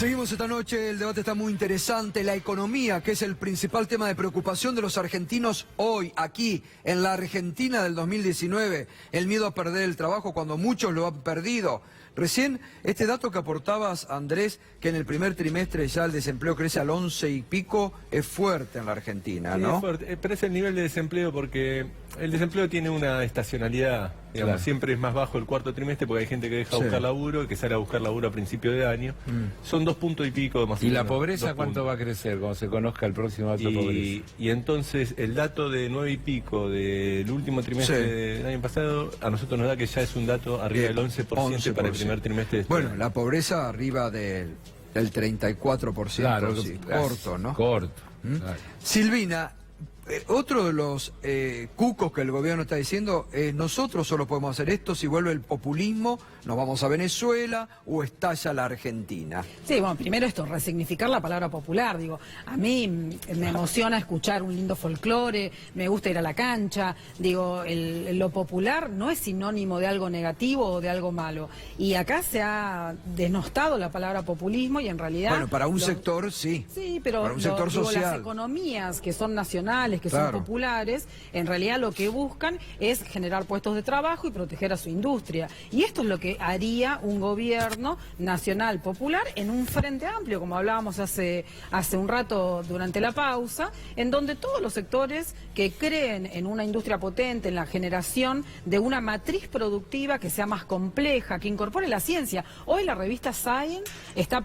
Seguimos esta noche, el debate está muy interesante, la economía, que es el principal tema de preocupación de los argentinos hoy, aquí, en la Argentina del 2019, el miedo a perder el trabajo cuando muchos lo han perdido. Recién, este dato que aportabas, Andrés, que en el primer trimestre ya el desempleo crece al 11 y pico, es fuerte en la Argentina, ¿no? Sí, es fuerte, pero es el nivel de desempleo porque el desempleo tiene una estacionalidad, digamos, Claro. Siempre es más bajo el cuarto trimestre porque hay gente que deja de buscar laburo y que sale a buscar laburo a principio de año. Son 2 puntos y pico más o ¿Y menos. la pobreza 2 cuánto puntos. va a crecer cuando se conozca el próximo dato de pobreza? Y entonces el dato de 9 y pico del último trimestre Sí. del año pasado a nosotros nos da que ya es un dato arriba del 11% para el primer trimestre de este Bueno, año. la pobreza arriba del 34%, Claro, sí, corto, ¿no? Corto. ¿Mm? Claro. Silvina, otro de los cucos que el gobierno está diciendo es nosotros solo podemos hacer esto si vuelve el populismo, nos vamos a Venezuela o estalla la Argentina. Sí, bueno, primero esto, resignificar la palabra popular, digo, a mí me emociona escuchar un lindo folclore, me gusta ir a la cancha, digo, lo popular no es sinónimo de algo negativo o de algo malo, y acá se ha denostado la palabra populismo y en realidad... Bueno, para un sector sí. Sí, pero para un sector digo, social. las economías que son nacionales, que Claro. son populares, en realidad lo que buscan es generar puestos de trabajo y proteger a su industria. Y esto es lo que haría un gobierno nacional popular en un frente amplio, como hablábamos hace un rato durante la pausa, en donde todos los sectores que creen en una industria potente, en la generación de una matriz productiva que sea más compleja, que incorpore la ciencia. Hoy la revista Science está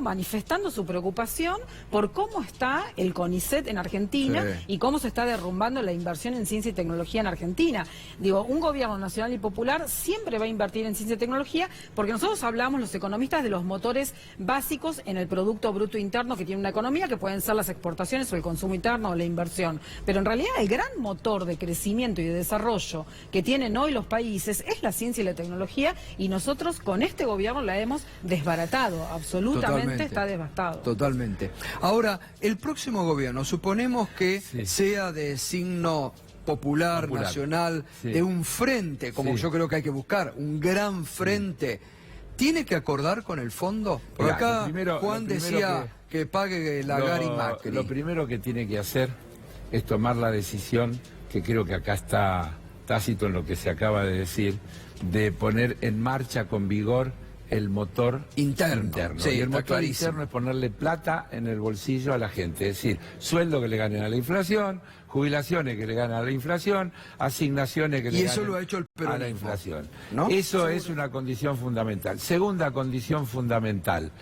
manifestando su preocupación por cómo está el CONICET en Argentina y cómo se está derrumbando la inversión en ciencia y tecnología en Argentina. Digo, un gobierno nacional y popular siempre va a invertir en ciencia y tecnología porque nosotros hablamos, los economistas, de los motores básicos en el Producto Bruto Interno que tiene una economía, que pueden ser las exportaciones o el consumo interno o la inversión. Pero en realidad el gran motor de crecimiento y de desarrollo que tienen hoy los países es la ciencia y la tecnología, y nosotros con este gobierno la hemos desbaratado, absolutamente está devastado. Totalmente. Ahora, el próximo gobierno, suponemos que sea de signo popular, nacional, de un frente, como yo creo que hay que buscar, un gran frente. ¿Tiene que acordar con el fondo? Porque acá Juan decía que pague Lagarde y Macri. Lo primero que tiene que hacer es tomar la decisión, que creo que acá está tácito en lo que se acaba de decir, de poner en marcha con vigor el motor interno. Sí, y el motor clarísimo. interno es ponerle plata en el bolsillo a la gente, es decir, sueldo que le ganen a la inflación, jubilaciones que le ganan a la inflación, asignaciones que le ganen lo ha hecho el a la peronismo, inflación. ¿no? Eso es una condición fundamental. Segunda condición fundamental,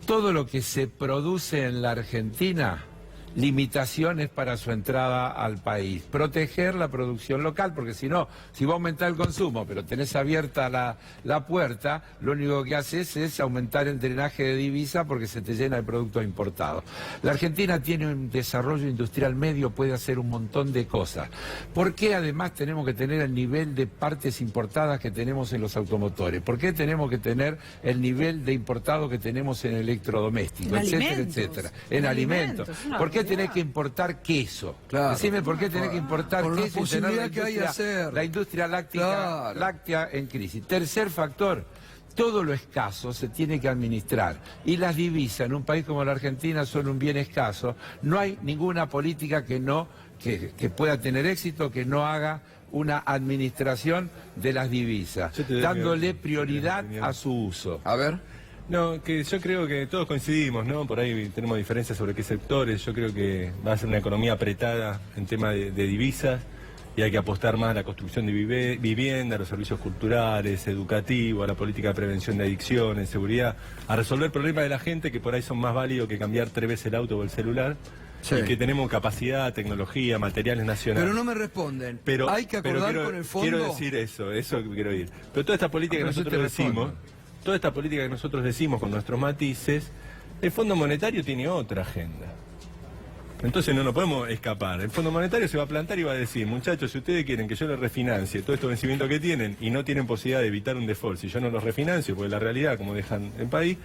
todo lo que se produce en la Argentina, limitaciones para su entrada al país. Proteger la producción local, porque si no, si va a aumentar el consumo, pero tenés abierta la puerta, lo único que haces es aumentar el drenaje de divisa porque se te llena de productos importados. La Argentina tiene un desarrollo industrial medio, puede hacer un montón de cosas. ¿Por qué además tenemos que tener el nivel de partes importadas que tenemos en los automotores? ¿Por qué tenemos que tener el nivel de importado que tenemos en electrodomésticos, etcétera, etcétera? En alimentos. ¿Por qué tenés que importar queso? Claro. Decime por qué tenés que importar Por la queso y tener posibilidad que hay de hacer. la industria láctea en crisis. Tercer factor, todo lo escaso se tiene que administrar. Y las divisas en un país como la Argentina son un bien escaso. No hay ninguna política que pueda tener éxito que no haga una administración de las divisas, dándole prioridad a su uso. A ver. No, que yo creo que todos coincidimos, ¿no? Por ahí tenemos diferencias sobre qué sectores. Yo creo que va a ser una economía apretada en tema de divisas y hay que apostar más a la construcción de vivienda, a los servicios culturales, educativos, a la política de prevención de adicciones, seguridad, a resolver problemas de la gente que por ahí son más válidos que cambiar 3 veces el auto o el celular. Y que tenemos capacidad, tecnología, materiales nacionales. Pero no me responden. Hay que acordar con el fondo. Quiero decir eso que quiero ir. Pero toda esta política que nosotros decimos... Toda esta política que nosotros decimos con nuestros matices, el Fondo Monetario tiene otra agenda. Entonces no nos podemos escapar. El Fondo Monetario se va a plantar y va a decir, muchachos, si ustedes quieren que yo les refinancie todos estos vencimientos que tienen y no tienen posibilidad de evitar un default, si yo no los refinancio, porque la realidad, como dejan el país,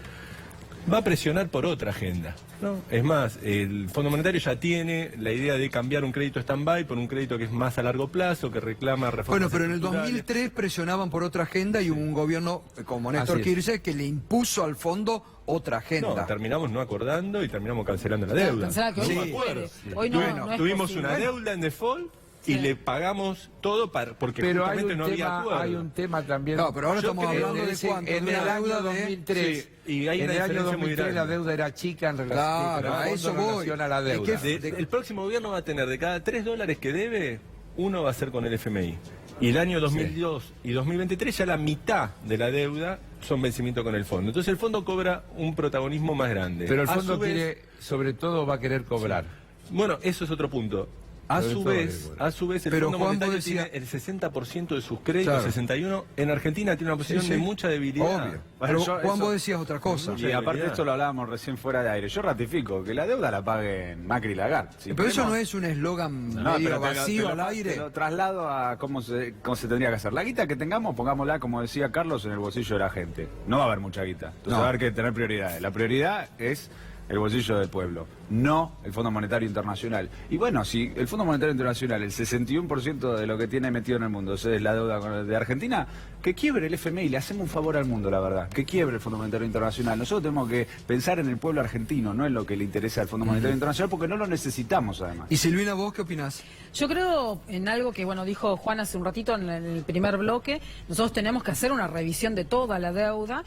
va a presionar por otra agenda, ¿no? Es más, el Fondo Monetario ya tiene la idea de cambiar un crédito stand-by por un crédito que es más a largo plazo, que reclama reformas. Bueno, pero en el estructurales. 2003 presionaban por otra agenda y hubo un gobierno como Néstor Así es. Kirchner que le impuso al fondo otra agenda. No, terminamos no acordando y terminamos cancelando la deuda. Cancelar, que hoy Sí. no se puede. Hoy no, Bueno, no es tuvimos posible. una deuda en default y le pagamos todo porque Pero hay justamente un, no había tema, acuerdo. hay un tema también. No, pero ahora Yo estamos creo hablando de cuánto. En De el una año deuda de... 2003, Sí, y hay en una el año diferencia muy 2003 la grande. deuda era chica en relación, Claro, a eso voy. relación a la ¿De deuda. qué- El próximo gobierno va a tener de cada $3 que debe, uno va a ser con el FMI. Y el año 2002 y 2023 ya la mitad de la deuda son vencimiento con el fondo. Entonces el fondo cobra un protagonismo más grande. Pero el A fondo su vez- quiere, sobre todo va a querer cobrar. Bueno, eso es otro punto. A Sobre su todo, vez, bueno. a su vez, el Pero Fondo Juan, Monetario vos decías- tiene el 60% de sus créditos, Claro. 61%. En Argentina tiene una posición de mucha debilidad. Obvio. Bueno, Pero yo Juan, eso- vos decías otra cosa. Y aparte esto lo hablábamos recién fuera de aire. Yo ratifico que la deuda la paguen Macri y Lagarde. Si Pero eso queremos- no es un eslogan No, medio pero vacío al te aire. lo traslado a cómo se tendría que hacer. La guita que tengamos, pongámosla, como decía Carlos, en el bolsillo de la gente. No va a haber mucha guita. Entonces No. va a haber que tener prioridades. La prioridad es el bolsillo del pueblo, no el Fondo Monetario Internacional. Y bueno, si el Fondo Monetario Internacional, el 61% de lo que tiene metido en el mundo es la deuda de Argentina, que quiebre el FMI, le hacemos un favor al mundo, la verdad, que quiebre el Fondo Monetario Internacional. Nosotros tenemos que pensar en el pueblo argentino, no en lo que le interesa al Fondo Monetario Internacional, porque no lo necesitamos además. Y Silvina, ¿vos qué opinás? Yo creo en algo que bueno dijo Juan hace un ratito en el primer bloque. Nosotros tenemos que hacer una revisión de toda la deuda,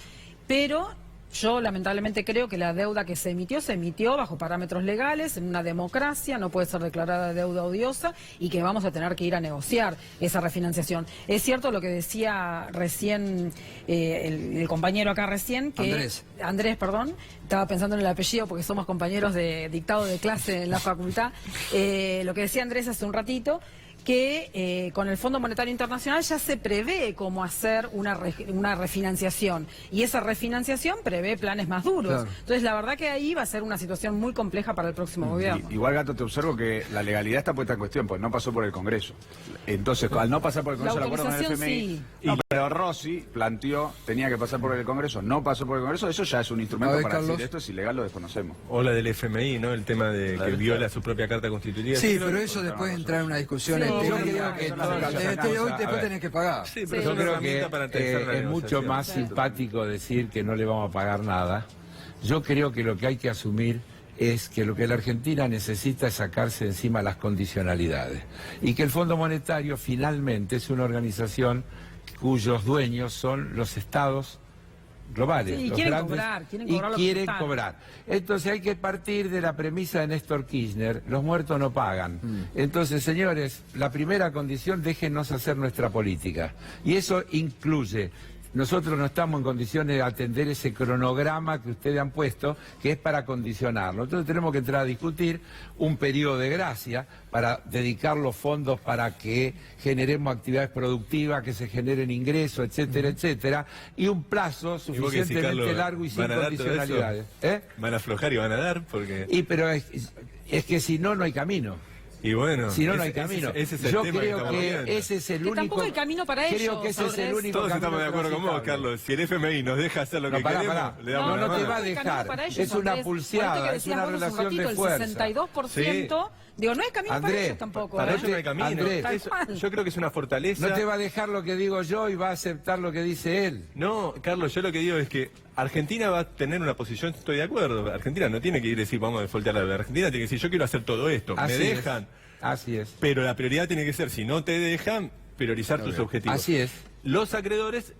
pero yo lamentablemente creo que la deuda que se emitió bajo parámetros legales, en una democracia, no puede ser declarada deuda odiosa y que vamos a tener que ir a negociar esa refinanciación. Es cierto lo que decía recién el compañero acá recién, que Andrés, perdón, estaba pensando en el apellido porque somos compañeros de dictado de clase en la facultad. Lo que decía Andrés hace un ratito, que con el Fondo Monetario Internacional ya se prevé cómo hacer una refinanciación y esa refinanciación prevé planes más duros. Claro. Entonces la verdad que ahí va a ser una situación muy compleja para el próximo gobierno. Igual, Gato, te observo que la legalidad está puesta en cuestión, pues no pasó por el Congreso. Entonces, al no pasar por el Congreso, La el acuerdo con el autorización, FMI... sí. No, pero Rossi planteó, tenía que pasar por el Congreso, no pasó por el Congreso, eso ya es un instrumento A ver, para Carlos. decir esto es ilegal, lo desconocemos. O la del FMI, ¿no? El tema de que viola su propia carta constitutiva. Sí, Yo pero creo- eso después de entrar en una discusión Sí, en yo teoría, creo que que todas las hoy cosas- después tenés que pagar. Sí, pero Sí. es Yo una creo herramienta que para aterrizar la es mucho negociación. más simpático decir que no le vamos a pagar nada. Yo creo que lo que hay que asumir es que lo que la Argentina necesita es sacarse encima las condicionalidades y que el Fondo Monetario finalmente es una organización cuyos dueños son los estados globales, Sí, y los quieren grandes, cobrar, quieren y cobrar lo que quieren están. cobrar. Entonces hay que partir de la premisa de Néstor Kirchner, los muertos no pagan. Entonces, señores, la primera condición, déjennos hacer nuestra política. Y eso incluye, nosotros no estamos en condiciones de atender ese cronograma que ustedes han puesto, que es para condicionarlo. Entonces tenemos que entrar a discutir un periodo de gracia para dedicar los fondos para que generemos actividades productivas, que se generen ingresos, etcétera, etcétera, y un plazo ¿Y vos qué decís, suficientemente Carlos? largo y sin ¿Van a dar todo eso? condicionalidades. ¿Eh? Van a aflojar y van a dar porque... Pero es que si no, no hay camino. Y bueno, Si no, no hay camino. ese es el Yo tema creo estamos que viendo. ese es el Que único... tampoco hay camino para Creo ellos, que ese es el Andrés. único Todos camino estamos de acuerdo con vos, transitable. Carlos. Si el FMI nos deja hacer lo que Pará, queremos, pará. le damos No la te mano. va a hay camino dejar. para ellos, Es una Andrés. pulseada, Ahorita que es decías una vos hace un relación de ratito, fuerza. El 62%, digo, no hay camino para Andrés, ellos tampoco. Para ¿eh? ellos no hay camino. Andrés. Tal Eso- cual. yo creo que es una fortaleza. No te va a dejar lo que digo yo y va a aceptar lo que dice él. No, Carlos, yo lo que digo es que Argentina va a tener una posición, estoy de acuerdo. Argentina no tiene que ir a decir vamos a defoltear la deuda. Argentina tiene que decir yo quiero hacer todo esto. Así ¿Me es. dejan? Así es. Pero la prioridad tiene que ser, si no te dejan, priorizar tus objetivos. Así es. Los acreedores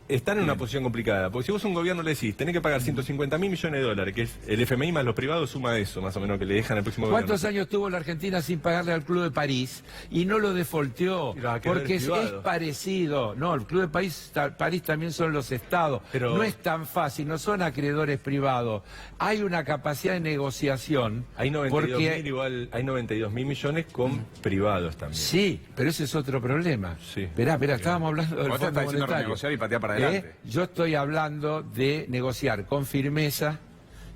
están en una posición complicada, porque si vos a un gobierno le decís, tenés que pagar 150.000 millones de dólares, que es el FMI más los privados, suma eso, más o menos, que le dejan al próximo ¿Cuántos gobierno. años tuvo la Argentina sin pagarle al Club de París? Y no lo defolteó, Y los acreedores porque es privados. parecido. No, el Club de París también son los estados. Pero- No es tan fácil, no son acreedores privados. Hay una capacidad de negociación. Hay 92.000 porque igual, hay 92.000 millones con privados también. Sí, pero ese es otro problema. Sí. Esperá, estábamos hablando del Vos te Fondo estás diciendo Monetario. renegociar y patear para adelante. Yo estoy hablando de negociar con firmeza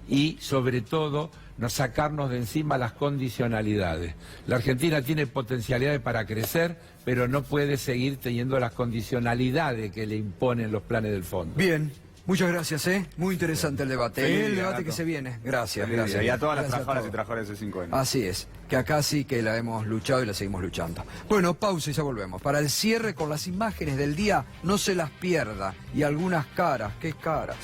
y, sobre todo, no sacarnos de encima las condicionalidades. La Argentina tiene potencialidades para crecer, pero no puede seguir teniendo las condicionalidades que le imponen los planes del fondo. Bien, Muchas gracias, muy interesante el debate. Feliz El día, debate Gato. que se viene. Gracias, Feliz gracias. día. Y a todas las Gracias trabajadoras y todos. trabajadores de 5N. Así es, que acá sí que la hemos luchado y la seguimos luchando. Bueno, pausa y ya volvemos. Para el cierre con las imágenes del día, no se las pierda. Y algunas caras, ¿qué caras?